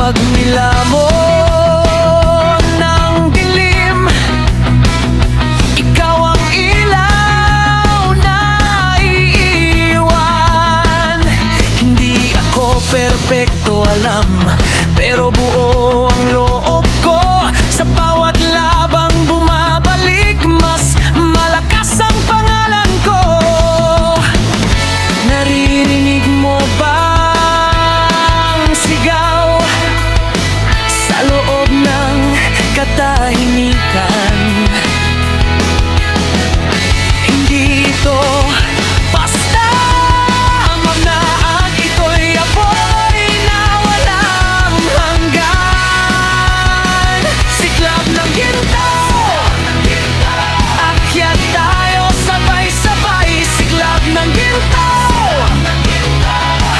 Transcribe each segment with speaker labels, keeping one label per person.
Speaker 1: Kapag nilamon ng dilim, ikaw ang ilaw na iiwan. Hindi ako perpekto, alam, pero buo ang loob ko. Sa bawat labang bumabalik, mas malakas ang pangalan ko. Naririnig mo ba ang sigaw sa loob ng katahimikan? Hindi ito basta magnaan, ito'y apoy na walang hanggan. Siklab ng ginto, akyat tayo sabay-sabay. Siklab ng ginto,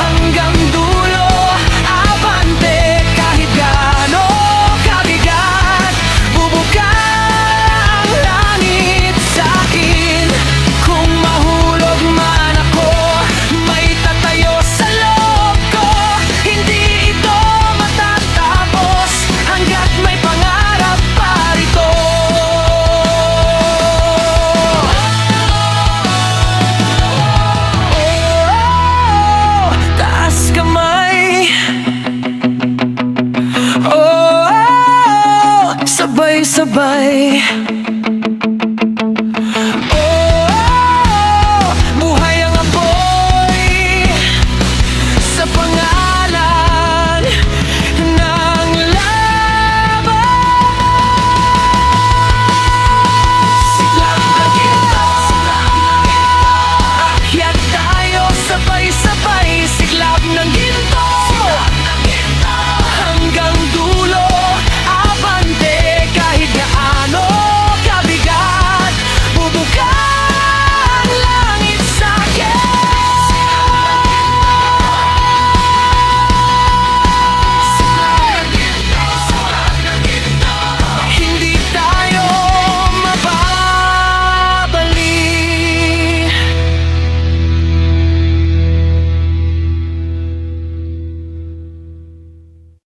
Speaker 1: hanggang dulo, abante. Kahit gaano kabigat, bubuka ang langit sa'kin. Kung mahulog man ako, may tatayo sa loob ko. Hindi ito matatapos hanggat may pangarap pa rito. Taas kamay, sabay-sabay.